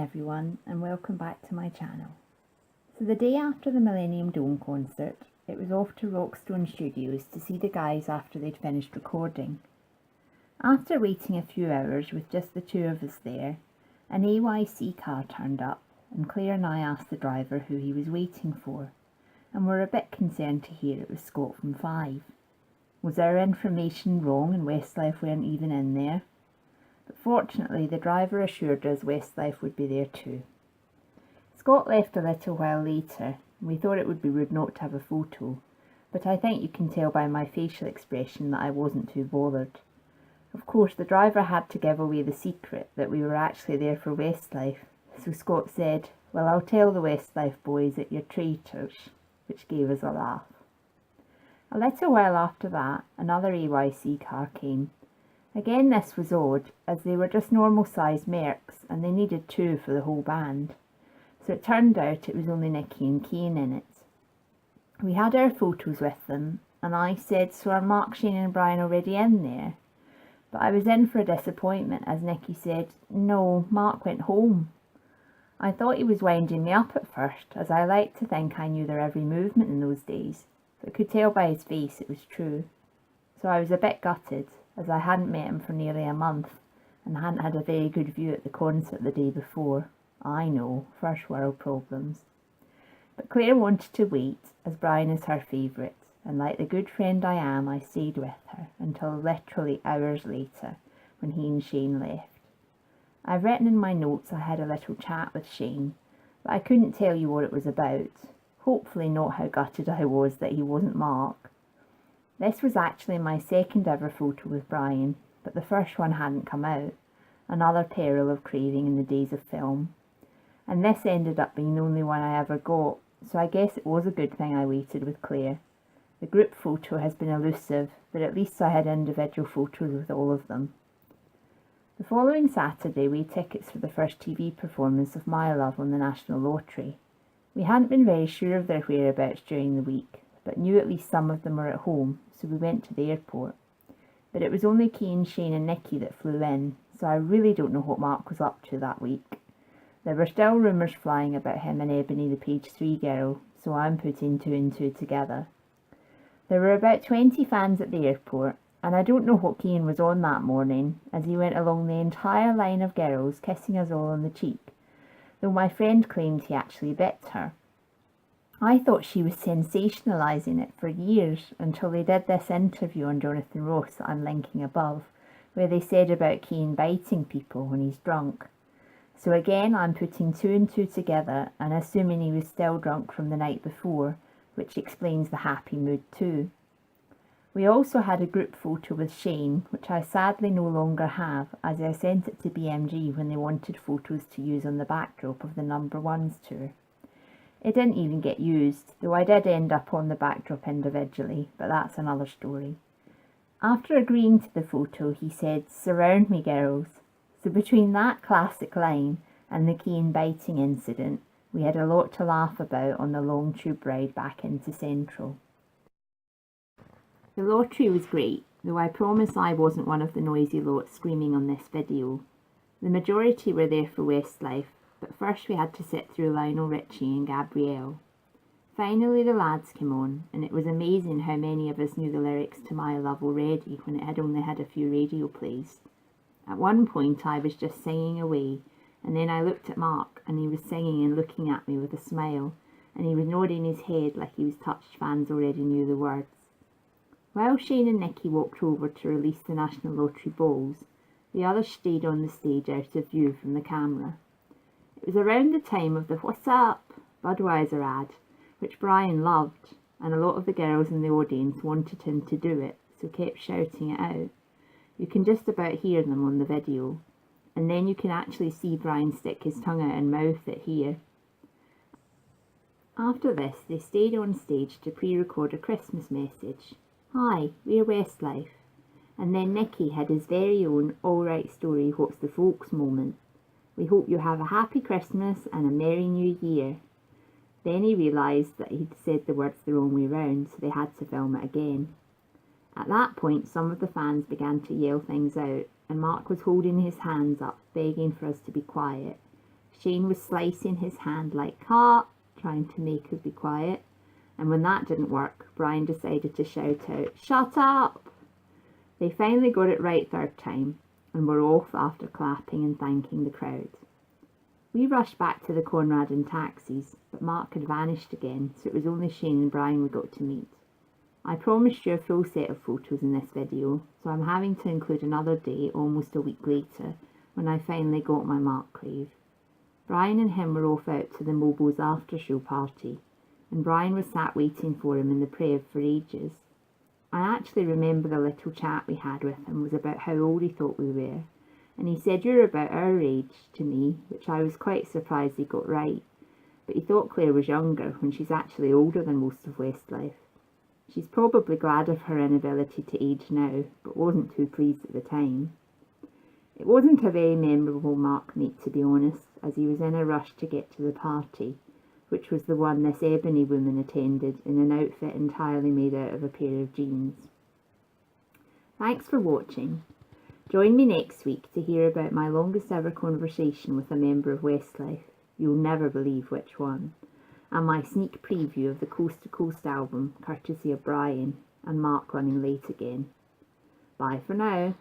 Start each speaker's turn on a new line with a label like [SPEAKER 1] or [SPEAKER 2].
[SPEAKER 1] everyone, and welcome back to my channel. So the day after the Millennium Dome concert, it was off to Rokstone Studios to see the guys after they'd finished recording. After waiting a few hours with just the two of us there, an AYC car turned up and Claire and I asked the driver who he was waiting for, and were a bit concerned to hear it was Scott from Five. Was our information wrong and Westlife weren't even in there? But fortunately the driver assured us Westlife would be there too. Scott left a little while later, and we thought it would be rude not to have a photo, but I think you can tell by my facial expression that I wasn't too bothered. Of course the driver had to give away the secret that we were actually there for Westlife, so Scott said, "Well, I'll tell the Westlife boys that you're traitors," which gave us a laugh. A little while after that, another AYC car came. Again this was odd, as they were just normal sized Mercs and they needed two for the whole band. So it turned out it was only Nicky and Kane in it. We had our photos with them and I said, "So are Mark, Shane and Brian already in there?" But I was in for a disappointment as Nicky said, "No, Mark went home." I thought he was winding me up at first, as I liked to think I knew their every movement in those days, but could tell by his face it was true. So I was a bit gutted, as I hadn't met him for nearly a month and hadn't had a very good view at the concert the day before. I know, first world problems. But Claire wanted to wait, as Brian is her favourite, and like the good friend I am, I stayed with her until literally hours later, when he and Shane left. I've written in my notes I had a little chat with Shane, but I couldn't tell you what it was about. Hopefully not how gutted I was that he wasn't Mark. This was actually my second ever photo with Brian, but the first one hadn't come out. Another peril of craving in the days of film. And this ended up being the only one I ever got, so I guess it was a good thing I waited with Claire. The group photo has been elusive, but at least I had individual photos with all of them. The following Saturday we had tickets for the first TV performance of My Love on the National Lottery. We hadn't been very sure of their whereabouts during the week, but knew at least some of them were at home, so we went to the airport. But it was only Kane, Shane and Nicky that flew in, so I really don't know what Mark was up to that week. There were still rumours flying about him and Ebony the Page 3 girl, so I'm putting two and two together. There were about 20 fans at the airport, and I don't know what Kane was on that morning, as he went along the entire line of girls kissing us all on the cheek, though my friend claimed he actually bit her. I thought she was sensationalising it for years until they did this interview on Jonathan Ross that I'm linking above, where they said about Kane biting people when he's drunk. So again I'm putting two and two together and assuming he was still drunk from the night before, which explains the happy mood too. We also had a group photo with Shane, which I sadly no longer have, as I sent it to BMG when they wanted photos to use on the backdrop of the Number Ones tour. It didn't even get used, though I did end up on the backdrop individually, but that's another story. After agreeing to the photo, he said, "Surround me, girls." So between that classic line and the Kane biting incident, we had a lot to laugh about on the long tube ride back into Central. The lottery was great, though I promise I wasn't one of the noisy lot screaming on this video. The majority were there for Westlife, but first we had to sit through Lionel Richie and Gabrielle. Finally the lads came on, and it was amazing how many of us knew the lyrics to My Love already when it had only had a few radio plays. At one point I was just singing away, and then I looked at Mark and he was singing and looking at me with a smile, and he was nodding his head like he was touched fans already knew the words. While Shane and Nicky walked over to release the National Lottery balls, the others stayed on the stage out of view from the camera. It was around the time of the "What's Up" Budweiser ad, which Brian loved, and a lot of the girls in the audience wanted him to do it, so kept shouting it out. You can just about hear them on the video, and then you can actually see Brian stick his tongue out and mouth it here. After this, they stayed on stage to pre-record a Christmas message. "Hi, we're Westlife." And then Nicky had his very own "Alright story, what's the folks" moment. "We hope you have a happy Christmas and a merry new year." Then he realised that he'd said the words the wrong way round, so they had to film it again. At that point some of the fans began to yell things out, and Mark was holding his hands up, begging for us to be quiet. Shane was slicing his hand like cat, trying to make us be quiet. And when that didn't work, Brian decided to shout out, "Shut up!" They finally got it right third time, and were off after clapping and thanking the crowd. We rushed back to the Conrad in taxis, but Mark had vanished again, so it was only Shane and Brian we got to meet. I promised you a full set of photos in this video, so I'm having to include another day almost a week later when I finally got my Mark crave. Brian and him were off out to the Mobiles after show party, and Brian was sat waiting for him in the Prev for ages. I actually remember the little chat we had with him was about how old he thought we were, and he said you're about our age to me, which I was quite surprised he got right, but he thought Claire was younger when she's actually older than most of Westlife. She's probably glad of her inability to age now, but wasn't too pleased at the time. It wasn't a very memorable Mark meet, to be honest, as he was in a rush to get to the party, which was the one this ebony woman attended in an outfit entirely made out of a pair of jeans. Thanks for watching. Join me next week to hear about my longest ever conversation with a member of Westlife, you'll never believe which one, and my sneak preview of the Coast to Coast album, courtesy of Brian, and Mark running late again. Bye for now.